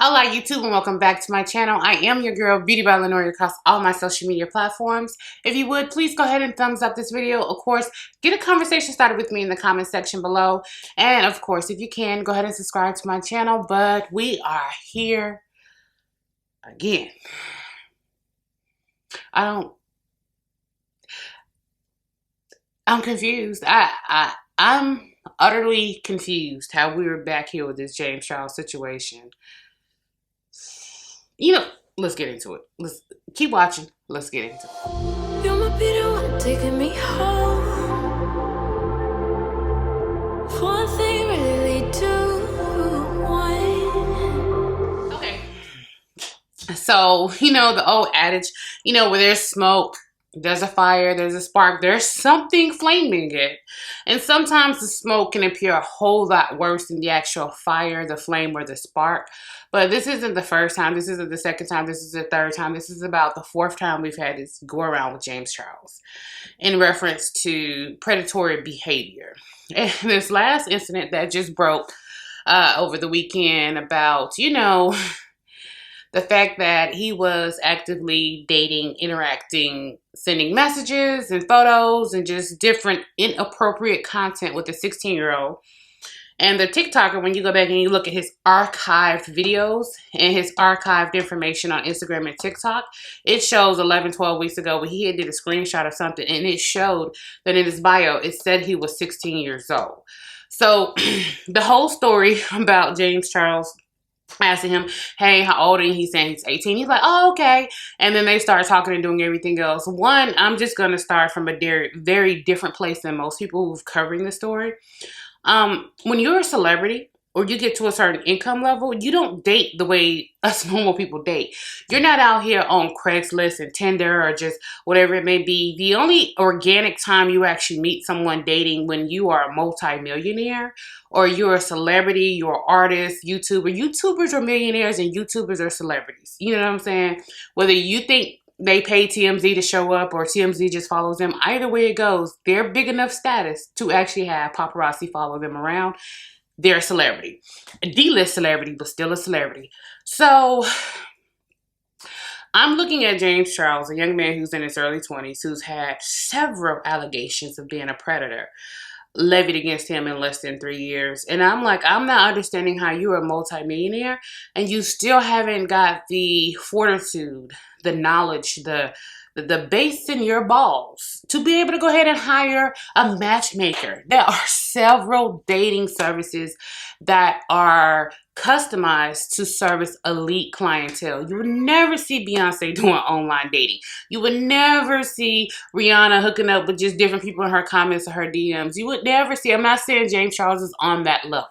Hola YouTube and welcome back to my channel. I am your girl Beauty by Lenore across all my social media platforms. If you would, please go ahead and thumbs up this video. Of course, get a conversation started with me in the comment section below. And of course, if you can, go ahead and subscribe to my channel. But we are here again. I'm confused. I'm utterly confused how we were back here with this James Charles situation. Let's get into it. Let's keep watching. Let's get into it. You might be the one taking me home. One thing really do one. Okay. So, the old adage, where there's smoke, there's a fire, there's a spark, there's something flaming it. And sometimes the smoke can appear a whole lot worse than the actual fire, the flame, or the spark. But this isn't the first time. This isn't the second time. This is the third time. This is about the fourth time we've had this go around with James Charles in reference to predatory behavior. And this last incident that just broke over the weekend about, the fact that he was actively dating, interacting, sending messages and photos and just different inappropriate content with a 16-year-old. And the TikToker, when you go back and you look at his archived videos and his archived information on Instagram and TikTok, it shows 11, 12 weeks ago when he had did a screenshot of something and it showed that in his bio, it said he was 16 years old. So the whole story about James Charles asking him, hey, how old are you? He's saying he's 18. He's like, oh, okay. And then they start talking and doing everything else. One, I'm just going to start from a very different place than most people who've covering the story. When you're a celebrity or you get to a certain income level, you don't date the way us normal people date. You're not out here on Craigslist and Tinder or just whatever it may be. The only organic time you actually meet someone dating when you are a multi-millionaire or you're a celebrity, you're an artist, YouTuber. YouTubers are millionaires and YouTubers are celebrities. You know what I'm saying? Whether you think they pay TMZ to show up or TMZ just follows them, either way it goes, they're big enough status to actually have paparazzi follow them around. They're a celebrity. A D-list celebrity, but still a celebrity. So I'm looking at James Charles, a young man who's in his early 20s, who's had several allegations of being a predator levied against him in less than 3 years. And I'm like, I'm not understanding how you're a multimillionaire and you still haven't got the fortitude, the knowledge, the base in your balls to be able to go ahead and hire a matchmaker. There are several dating services that are customized to service elite clientele. You would never see Beyonce doing online dating. You would never see Rihanna hooking up with just different people in her comments or her DMs. You would never see, I'm not saying James Charles is on that level.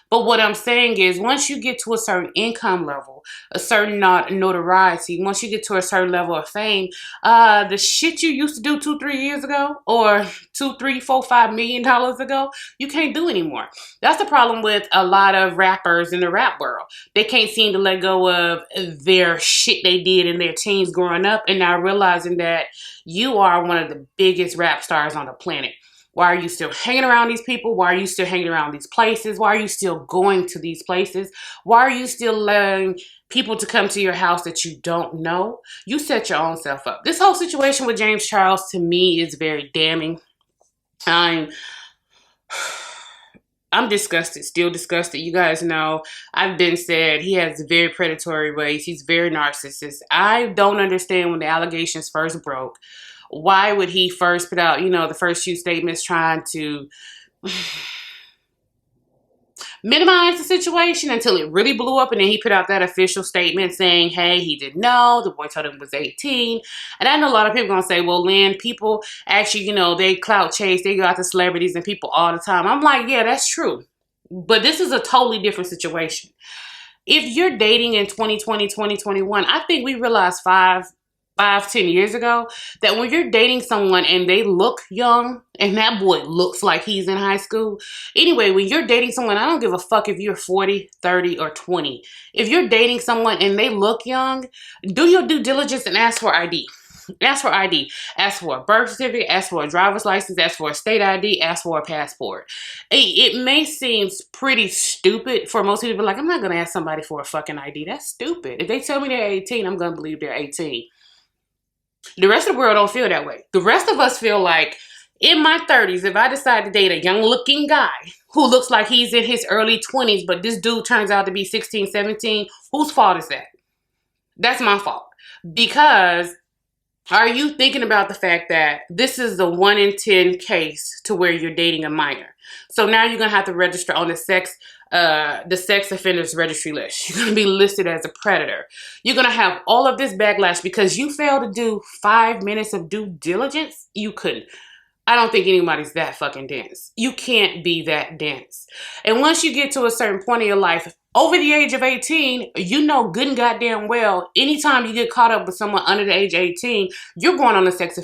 But what I'm saying is once you get to a certain income level, a certain notoriety, once you get to a certain level of fame, the shit you used to do 2, 3 years ago or $2, $3, $4, $5 million ago, you can't do anymore. That's the problem with a lot of rappers in the rap world. They can't seem to let go of their shit they did in their teens growing up and now realizing that you are one of the biggest rap stars on the planet. Why are you still hanging around these people? Why are you still hanging around these places? Why are you still going to these places? Why are you still allowing people to come to your house that you don't know? You set your own self up. This whole situation with James Charles to me is very damning. I'm disgusted, still disgusted. You guys know I've been said he has very predatory ways. He's very narcissist. I don't understand when the allegations first broke. Why would he first put out, the first few statements trying to minimize the situation until it really blew up and then he put out that official statement saying, hey, he didn't know, the boy told him he was 18. And I know a lot of people are going to say, well, Lynn, people actually, they clout chase, they go out to celebrities and people all the time. I'm like, yeah, that's true. But this is a totally different situation. If you're dating in 2020, 2021, I think we realized 5-10 years ago that when you're dating someone and they look young and that boy looks like he's in high school. Anyway, when you're dating someone, I don't give a fuck if you're 40, 30, or 20. If you're dating someone and they look young, do your due diligence and ask for ID. Ask for ID. Ask for a birth certificate. Ask for a driver's license. Ask for a state ID. Ask for a passport. It may seem pretty stupid for most people. Like, I'm not going to ask somebody for a fucking ID. That's stupid. If they tell me they're 18, I'm going to believe they're 18. The rest of the world don't feel that way. The rest of us feel like, in my 30s, if I decide to date a young looking guy who looks like he's in his early 20s, but this dude turns out to be 16, 17, whose fault is that? That's my fault. Because are you thinking about the fact that this is the 1 in 10 case to where you're dating a minor? So now you're gonna have to register on the sex offenders registry list. You're gonna be listed as a predator. You're gonna have all of this backlash because you failed to do 5 minutes of due diligence. You couldn't. I don't think anybody's that fucking dense. You can't be that dense. And once you get to a certain point in your life, over the age of 18, you know good and goddamn well, anytime you get caught up with someone under the age of 18, you're going on the sex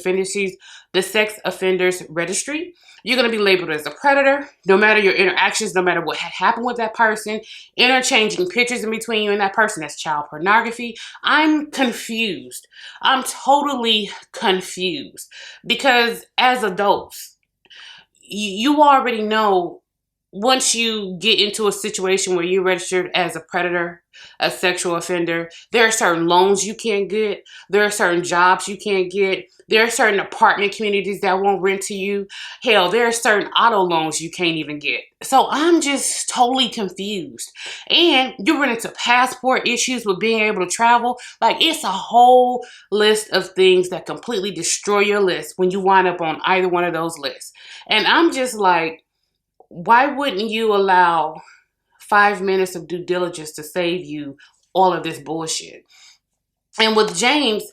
offenders registry. You're going to be labeled as a predator, no matter your interactions, no matter what had happened with that person, interchanging pictures in between you and that person. That's child pornography. I'm confused. I'm totally confused because as adults, you already know once you get into a situation where you're registered as a predator, a sexual offender, there are certain loans you can't get. There are certain jobs you can't get. There are certain apartment communities that won't rent to you. Hell, there are certain auto loans you can't even get. So I'm just totally confused. And you run into passport issues with being able to travel. Like, it's a whole list of things that completely destroy your list when you wind up on either one of those lists. And I'm just like, why wouldn't you allow 5 minutes of due diligence to save you all of this bullshit? And with James,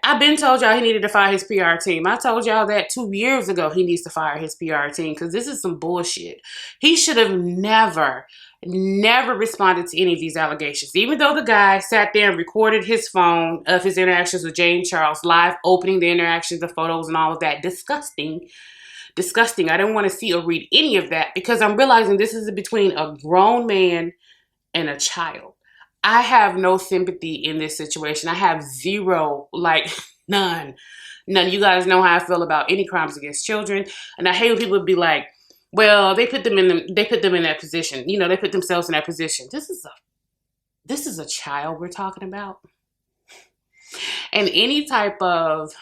I've been told y'all he needed to fire his PR team. I told y'all that 2 years ago he needs to fire his PR team because this is some bullshit. He should have never responded to any of these allegations. Even though the guy sat there and recorded his phone of his interactions with James Charles, live opening the interactions, the photos and all of that. Disgusting. I didn't want to see or read any of that because I'm realizing this is between a grown man and a child. I have no sympathy in this situation. I have zero, like none. You guys know how I feel about any crimes against children. And I hate when people be like, well, they put them in that position. You know, they put themselves in that position. This is a child we're talking about. And any type of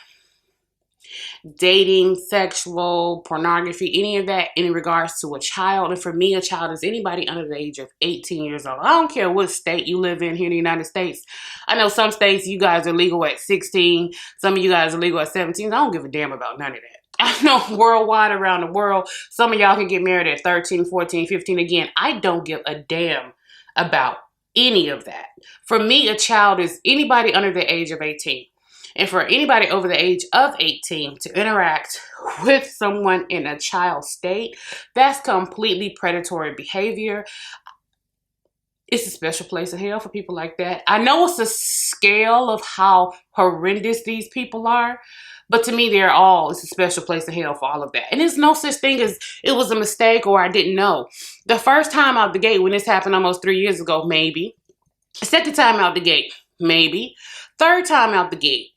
dating, sexual, pornography, any of that in regards to a child. And for me, a child is anybody under the age of 18 years old. I don't care what state you live in here in the United States. I know some states you guys are legal at 16. Some of you guys are legal at 17. I don't give a damn about none of that. I know worldwide around the world, some of y'all can get married at 13, 14, 15. Again, I don't give a damn about any of that. For me, a child is anybody under the age of 18. And for anybody over the age of 18 to interact with someone in a child state, that's completely predatory behavior. It's a special place in hell for people like that. I know it's a scale of how horrendous these people are, but to me, it's a special place in hell for all of that. And there's no such thing as it was a mistake or I didn't know. The first time out the gate when this happened almost 3 years ago, maybe. Second time out the gate, maybe. Third time out the gate,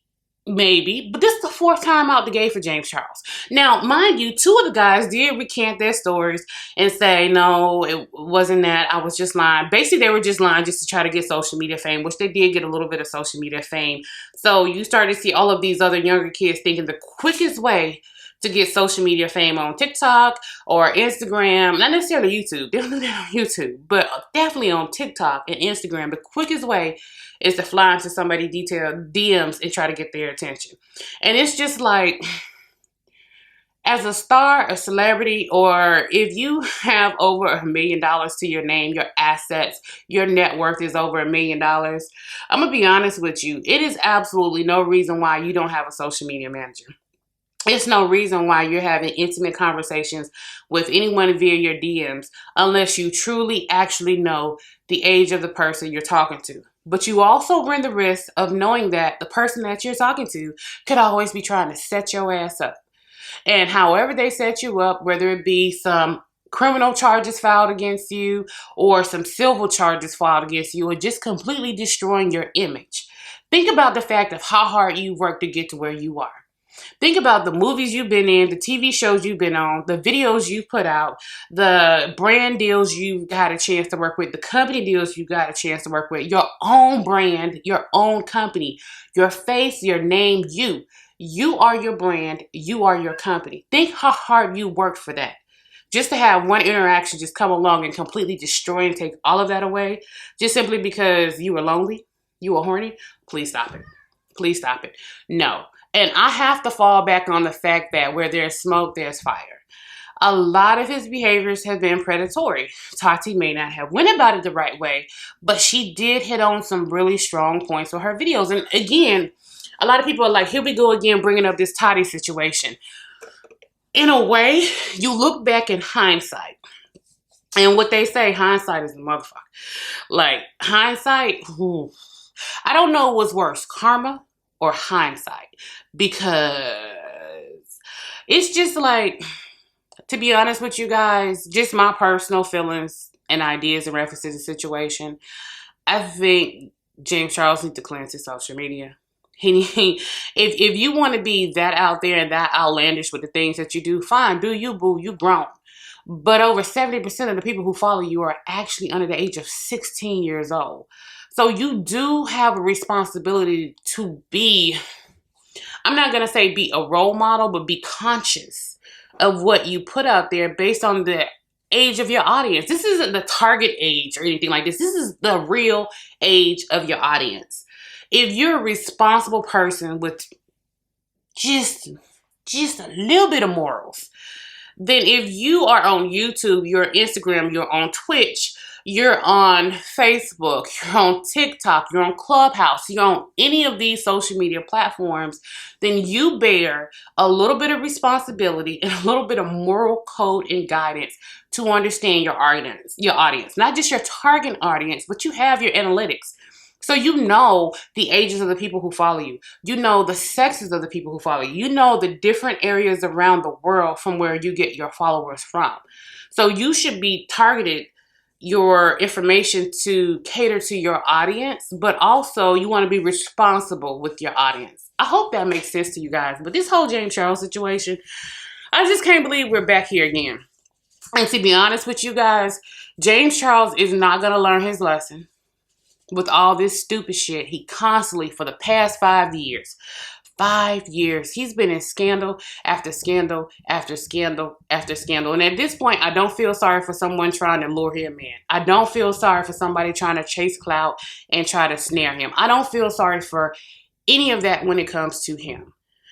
maybe, but this is the fourth time out the gate for James Charles. Now, mind you, 2 of the guys did recant their stories and say, no, it wasn't that. I was just lying. Basically, they were just lying just to try to get social media fame, which they did get a little bit of social media fame. So you start to see all of these other younger kids thinking the quickest way to get social media fame on TikTok or Instagram, not necessarily YouTube. They don't do that on YouTube, but definitely on TikTok and Instagram. The quickest way is to fly into somebody's detailed DMs and try to get their attention. And it's just like, as a star, a celebrity, or if you have over $1 million to your name, your assets, your net worth is over $1 million, I'm going to be honest with you. It is absolutely no reason why you don't have a social media manager. It's no reason why you're having intimate conversations with anyone via your DMs unless you truly actually know the age of the person you're talking to. But you also run the risk of knowing that the person that you're talking to could always be trying to set your ass up. And however they set you up, whether it be some criminal charges filed against you or some civil charges filed against you or just completely destroying your image, Think about the fact of how hard you worked to get to where you are. Think about the movies you've been in, the TV shows you've been on, the videos you put out, the brand deals you got a chance to work with, the company deals you got a chance to work with, your own brand, your own company, your face, your name, you. You are your brand. You are your company. Think how hard you worked for that. Just to have one interaction just come along and completely destroy and take all of that away, just simply because you were lonely, you were horny, please stop it. Please stop it. No. And I have to fall back on the fact that where there's smoke, there's fire. A lot of his behaviors have been predatory. Tati may not have went about it the right way, but she did hit on some really strong points with her videos. And again, a lot of people are like, here we go again, bringing up this Tati situation. In a way, you look back in hindsight, and what they say, hindsight is a motherfucker. Like, hindsight, I don't know what's worse, karma or hindsight, because it's just like, to be honest with you guys, just my personal feelings and ideas in reference to the situation, I think James Charles needs to cleanse his social media. If you want to be that out there and that outlandish with the things that you do, fine, do you, boo, you grown. But over 70% of the people who follow you are actually under the age of 16 years old. So you do have a responsibility to be, I'm not going to say be a role model, but be conscious of what you put out there based on the age of your audience. This isn't the target age or anything like this. This is the real age of your audience. If you're a responsible person with just a little bit of morals, then if you are on YouTube, you're on Instagram, you're on Twitch, you're on Facebook, you're on TikTok, you're on Clubhouse, you're on any of these social media platforms, then you bear a little bit of responsibility and a little bit of moral code and guidance to understand your audience, not just your target audience, but you have your analytics. So you know the ages of the people who follow you. You know the sexes of the people who follow you. You know the different areas around the world from where you get your followers from. So you should be targeted your information to cater to your audience, but also you want to be responsible with your audience. I hope that makes sense to you guys. But this whole James Charles situation, I just can't believe we're back here again. And to be honest with you guys, James Charles is not going to learn his lesson. With all this stupid shit, he constantly, for the past 5 years, he's been in scandal after scandal after scandal after scandal. And at this point, I don't feel sorry for someone trying to lure him in. I don't feel sorry for somebody trying to chase clout and try to snare him. I don't feel sorry for any of that when it comes to him,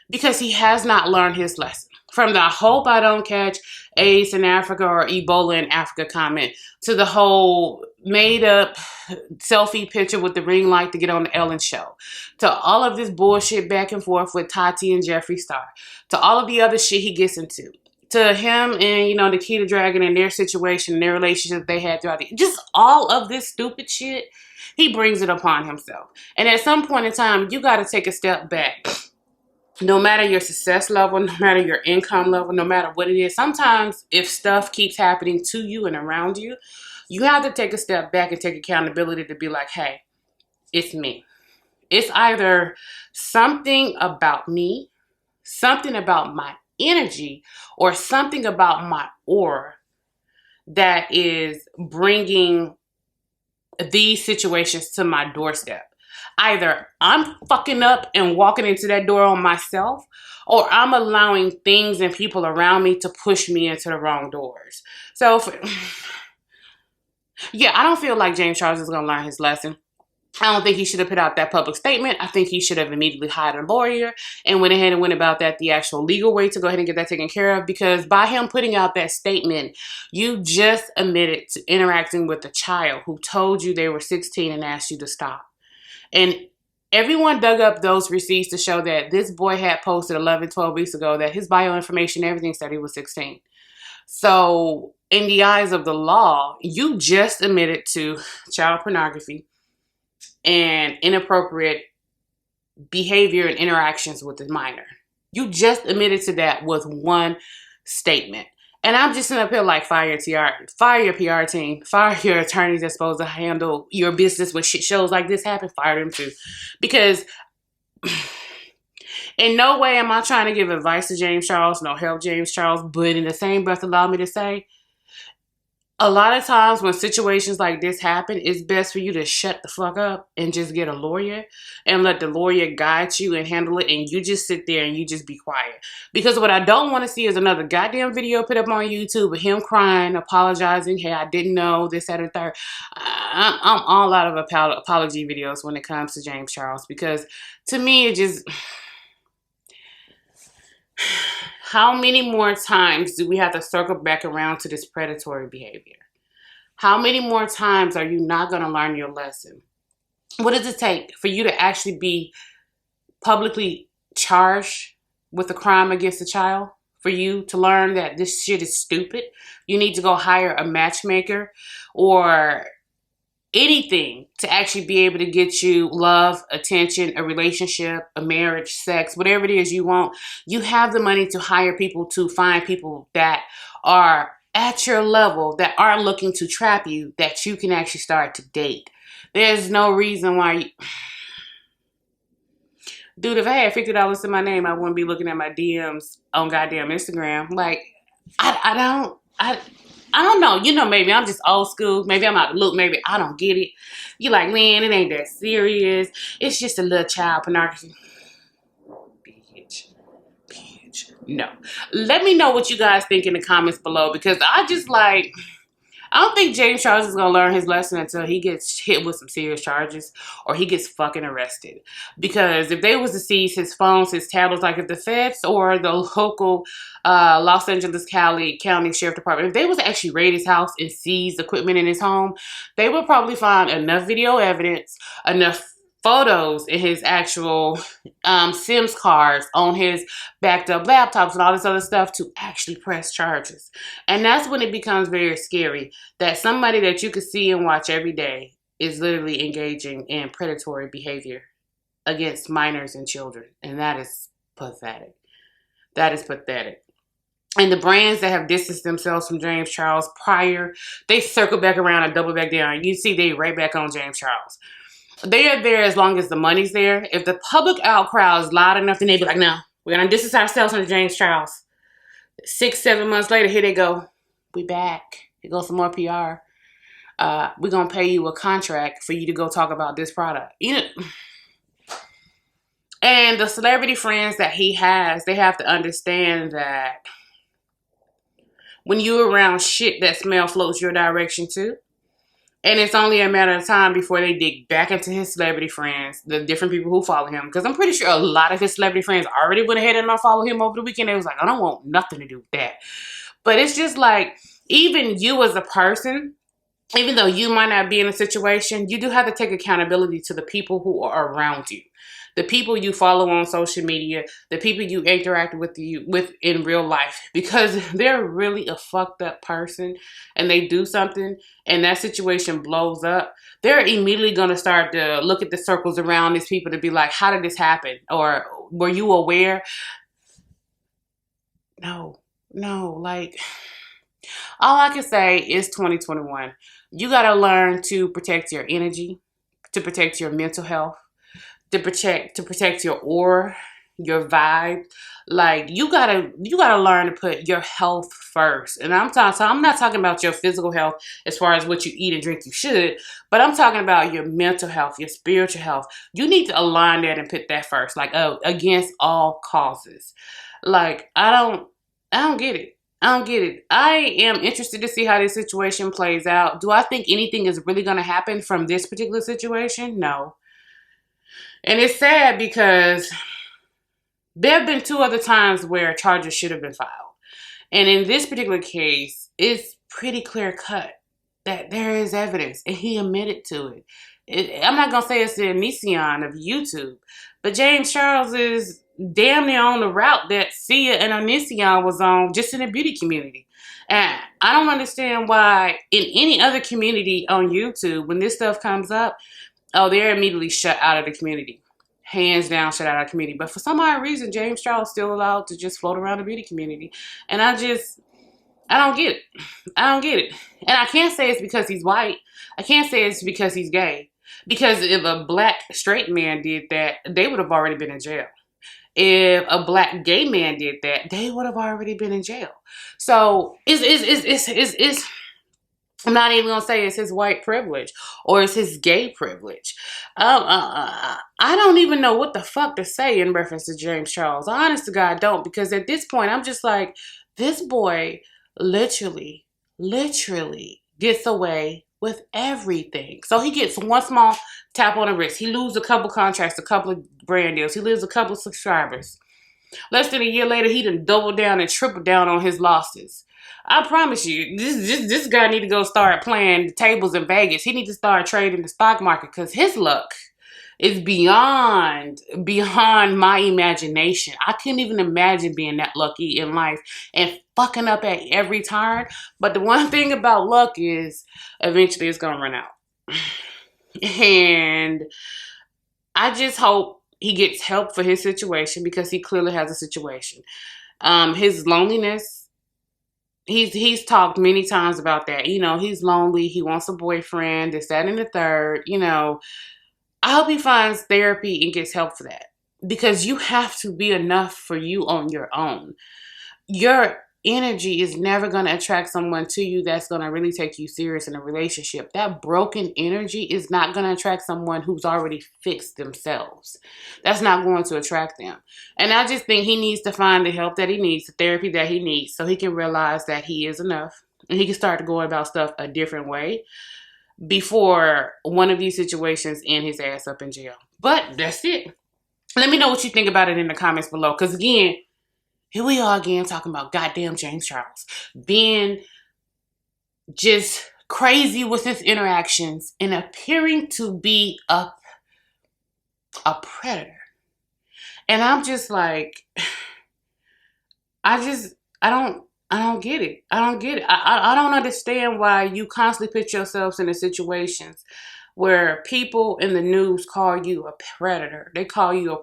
because he has not learned his lesson. From the "I hope I don't catch AIDS in Africa" or Ebola in Africa comment to the whole made up selfie picture with the ring light to get on the Ellen show, to all of this bullshit back and forth with Tati and Jeffree Star, to all of the other shit he gets into, to him and, Nikita Dragon and their situation and their relationship they had throughout just all of this stupid shit, he brings it upon himself. And at some point in time, you got to take a step back. No matter your success level, no matter your income level, no matter what it is, sometimes if stuff keeps happening to you and around you, you have to take a step back and take accountability to be like, hey, it's me. It's either something about me, something about my energy, or something about my aura that is bringing these situations to my doorstep. Either I'm fucking up and walking into that door on myself, or I'm allowing things and people around me to push me into the wrong doors. So, I don't feel like James Charles is going to learn his lesson. I don't think he should have put out that public statement. I think he should have immediately hired a lawyer and went ahead and went about that the actual legal way to go ahead and get that taken care of. Because by him putting out that statement, you just admitted to interacting with a child who told you they were 16 and asked you to stop. And everyone dug up those receipts to show that this boy had posted 11, 12 weeks ago that his bio information, everything said he was 16. So in the eyes of the law, you just admitted to child pornography and inappropriate behavior and interactions with the minor. You just admitted to that with one statement. And I'm just sitting up here like, fire your PR team, fire your attorneys that's supposed to handle your business when shit shows like this happen, fire them too. Because in no way am I trying to give advice to James Charles, no help James Charles, but in the same breath allow me to say, a lot of times when situations like this happen, it's best for you to shut the fuck up and just get a lawyer and let the lawyer guide you and handle it, and you just sit there and you just be quiet. Because what I don't want to see is another goddamn video put up on YouTube of him crying, apologizing, hey, I didn't know this, that, and third. I'm all out of apology videos when it comes to James Charles, because to me it just... How many more times do we have to circle back around to this predatory behavior? How many more times are you not going to learn your lesson? What does it take for you to actually be publicly charged with a crime against a child? For you to learn that this shit is stupid? You need to go hire a matchmaker or anything to actually be able to get you love, attention, a relationship, a marriage, sex, whatever it is you want. You have the money to hire people, to find people that are at your level, that aren't looking to trap you, that you can actually start to date. There's no reason why you... Dude, if I had $50 in my name, I wouldn't be looking at my DMs on goddamn Instagram. Like, I don't know. You know, maybe I'm just old school. Maybe I'm out to look. Maybe I don't get it. You like, man, it ain't that serious. It's just a little child pornography. Bitch. No. Let me know what you guys think in the comments below, because I just like... I don't think James Charles is going to learn his lesson until he gets hit with some serious charges or he gets fucking arrested. Because if they was to seize his phones, his tablets, like if the feds or the local Los Angeles County Sheriff Department, if they was to actually raid his house and seize equipment in his home, they would probably find enough video evidence, enough photos in his actual Sims cards, on his backed up laptops and all this other stuff to actually press charges. And that's when it becomes very scary that somebody that you could see and watch every day is literally engaging in predatory behavior against minors and children. And that is pathetic. That is pathetic. And the brands that have distanced themselves from James Charles prior, they circle back around and double back down. You see they right back on James Charles. They are there as long as the money's there. If the public outcry is loud enough, then they be like, no, we're going to distance ourselves from James Charles. 6-7 months later, here they go. We back. Here goes some more PR. We're going to pay you a contract for you to go talk about this product. You know, and the celebrity friends that he has, they have to understand that when you're around shit, that smell floats your direction too. And it's only a matter of time before they dig back into his celebrity friends, the different people who follow him. Because I'm pretty sure a lot of his celebrity friends already went ahead and unfollowed him over the weekend. They was like, I don't want nothing to do with that. But it's just like, even you as a person, even though you might not be in a situation, you do have to take accountability to the people who are around you. The people you follow on social media, the people you interact with in real life, because they're really a fucked up person and they do something and that situation blows up, they're immediately going to start to look at the circles around these people to be like, how did this happen? Or were you aware? No, like, all I can say is 2021. You got to learn to protect your energy, to protect your mental health, to protect your aura, your vibe. Like, you gotta learn to put your health first. And I'm not talking about your physical health as far as what you eat and drink you should, but I'm talking about your mental health, your spiritual health. You need to align that and put that first, like, against all causes. Like, I don't get it. I don't get it. I am interested to see how this situation plays out. Do I think anything is really going to happen from this particular situation? No. And it's sad because there have been 2 other times where charges should have been filed. And in this particular case, it's pretty clear cut that there is evidence and he admitted to it. I'm not going to say it's the Onision of YouTube, but James Charles is damn near on the route that Sia and Onision was on, just in the beauty community. And I don't understand why in any other community on YouTube, when this stuff comes up, oh, they're immediately shut out of the community. Hands down, shut out of the community. But for some odd reason, James Charles is still allowed to just float around the beauty community. And I just, I don't get it. I don't get it. And I can't say it's because he's white. I can't say it's because he's gay. Because if a black straight man did that, they would have already been in jail. If a black gay man did that, they would have already been in jail. So it's I'm not even gonna say it's his white privilege or it's his gay privilege. I don't even know what the fuck to say in reference to James Charles. Honest to God, I don't, because at this point I'm just like, this boy literally gets away with everything. So he gets one small tap on the wrist. He loses a couple contracts, a couple of brand deals. He loses a couple of subscribers. Less than a year later, he done doubled down and tripled down on his losses. I promise you, this guy need to go start playing the tables in Vegas. He need to start trading the stock market because his luck is beyond my imagination. I couldn't even imagine being that lucky in life and fucking up at every turn. But the one thing about luck is eventually it's gonna run out. And I just hope he gets help for his situation because he clearly has a situation. His loneliness, he's talked many times about that. You know, he's lonely. He wants a boyfriend. This, that, and the third. You know, I hope he finds therapy and gets help for that because you have to be enough for you on your own. Your energy is never going to attract someone to you that's going to really take you serious in a relationship. That broken energy is not going to attract someone who's already fixed themselves. That's not going to attract them. And I just think he needs to find the help that he needs, the therapy that he needs, so he can realize that he is enough and he can start to go about stuff a different way before one of these situations end his ass up in jail. But that's it. Let me know what you think about it in the comments below. Because again, here we are again talking about goddamn James Charles being just crazy with his interactions and appearing to be a predator. And I'm just like, I don't get it. I don't get it. I don't understand why you constantly put yourselves in situations where people in the news call you a predator. They call you a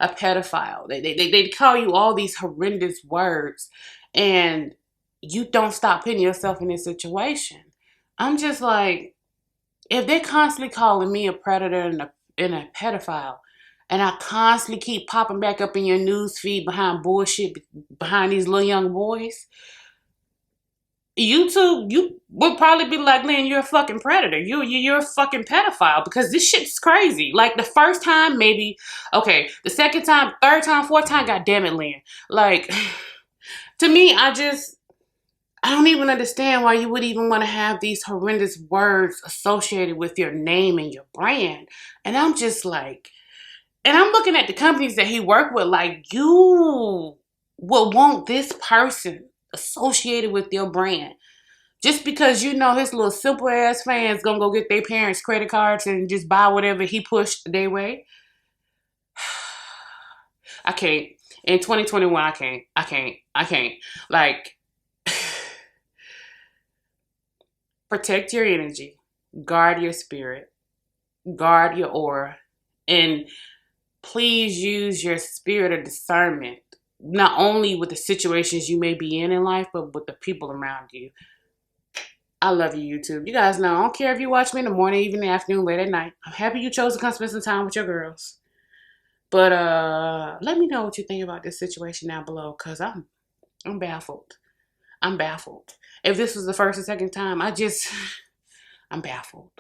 pedophile. They call you all these horrendous words, and you don't stop putting yourself in this situation. I'm just like, if they're constantly calling me a predator and a pedophile, and I constantly keep popping back up in your news feed behind bullshit, behind these little young boys, YouTube, you would probably be like, Lynn, you're a fucking predator. You're a fucking pedophile because this shit's crazy. Like the first time, maybe, okay. The second time, third time, fourth time, God damn it, Lynn. Like, to me, I don't even understand why you would even want to have these horrendous words associated with your name and your brand. And I'm just like, and I'm looking at the companies that he worked with, like, you will want this person associated with your brand. Just because you know his little simple ass fans gonna go get their parents' credit cards and just buy whatever he pushed their way. I can't. In 2021, I can't. Like, protect your energy, guard your spirit, guard your aura, and please use your spirit of discernment, not only with the situations you may be in life, but with the people around you. I love you, YouTube. You guys know, I don't care if you watch me in the morning, evening, afternoon, late at night. I'm happy you chose to come spend some time with your girls. But let me know what you think about this situation down below, because I'm baffled. I'm baffled. If this was the first or second time, I'm baffled.